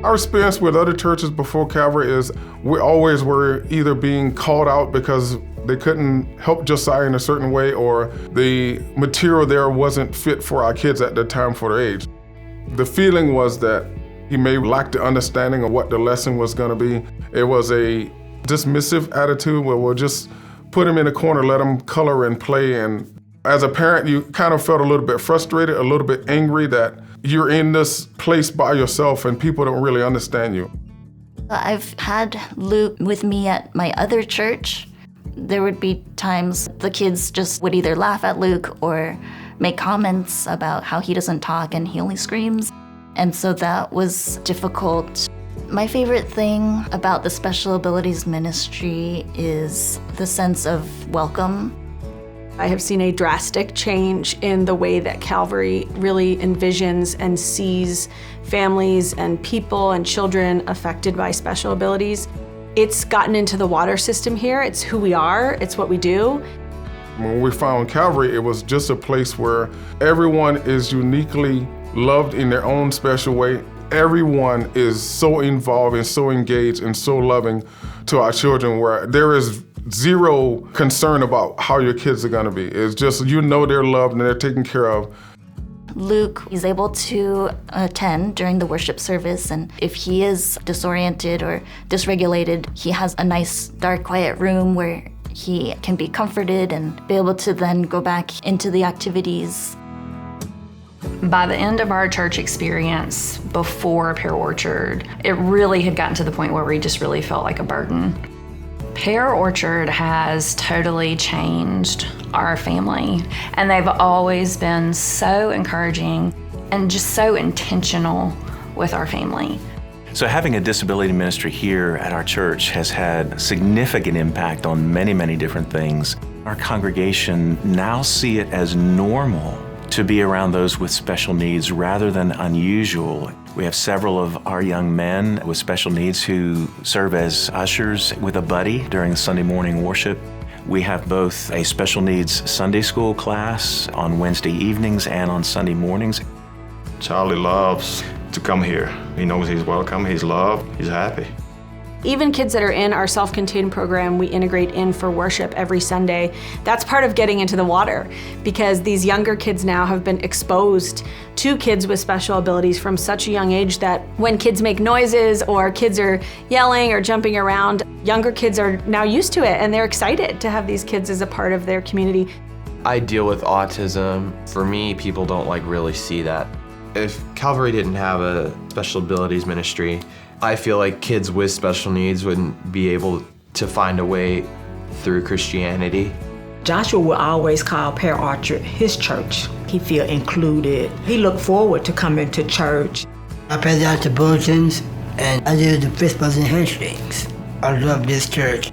Our experience with other churches before Calvary is we always were either being called out because they couldn't help Josiah in a certain way, or the material there wasn't fit for our kids at the time for their age. The feeling was that he may lack the understanding of what the lesson was going to be. It was a dismissive attitude where we'll just put him in a corner, let him color and play. And as a parent, you kind of felt a little bit frustrated, a little bit angry that you're in this place by yourself and people don't really understand you. I've had Luke with me at my other church. There would be times the kids just would either laugh at Luke or make comments about how he doesn't talk and he only screams. And so that was difficult. My favorite thing about the Special Abilities Ministry is the sense of welcome. I have seen a drastic change in the way that Calvary really envisions and sees families and people and children affected by special abilities. It's gotten into the water system here. It's who we are. It's what we do. When we found Calvary, it was just a place where everyone is uniquely loved in their own special way. Everyone is so involved and so engaged and so loving to our children, where there is zero concern about how your kids are gonna be. It's just, you know, they're loved and they're taken care of. Luke is able to attend during the worship service, and if he is disoriented or dysregulated, he has a nice, dark, quiet room where he can be comforted and be able to then go back into the activities. By the end of our church experience before Pear Orchard, it really had gotten to the point where we just really felt like a burden. Pear Orchard has totally changed our family, and they've always been so encouraging and just so intentional with our family. So having a disability ministry here at our church has had significant impact on many, many different things. Our congregation now see it as normal to be around those with special needs rather than unusual. We have several of our young men with special needs who serve as ushers with a buddy during Sunday morning worship. We have both a special needs Sunday school class on Wednesday evenings and on Sunday mornings. Charlie loves to come here. He knows he's welcome, he's loved, he's happy. Even kids that are in our self-contained program, we integrate in for worship every Sunday. That's part of getting into the water, because these younger kids now have been exposed to kids with special abilities from such a young age that when kids make noises or kids are yelling or jumping around, younger kids are now used to it and they're excited to have these kids as a part of their community. I deal with autism. For me, people don't really see that. If Calvary didn't have a special abilities ministry, I feel like kids with special needs wouldn't be able to find a way through Christianity. Joshua will always call Pear Orchard his church. He feel included. He looked forward to coming to church. I pass out the bulletins and I do the fist bumps and handshakes. I love this church.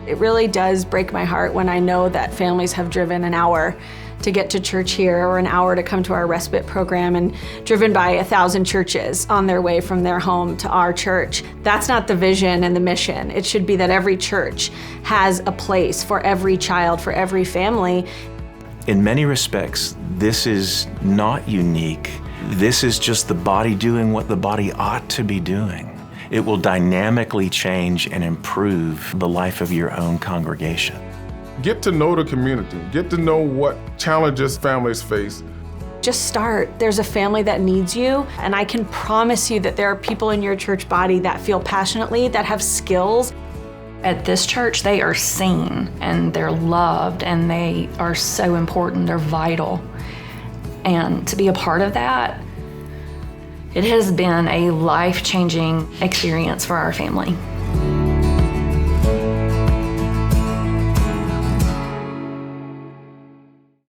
It really does break my heart when I know that families have driven an hour to get to church here, or an hour to come to our respite program, and driven by 1,000 churches on their way from their home to our church. That's not the vision and the mission. It should be that every church has a place for every child, for every family. In many respects, this is not unique. This is just the body doing what the body ought to be doing. It will dynamically change and improve the life of your own congregation. Get to know the community. Get to know what challenges families face. Just start. There's a family that needs you, and I can promise you that there are people in your church body that feel passionately, that have skills. At this church, they are seen and they're loved and they are so important, they're vital. And to be a part of that, it has been a life-changing experience for our family.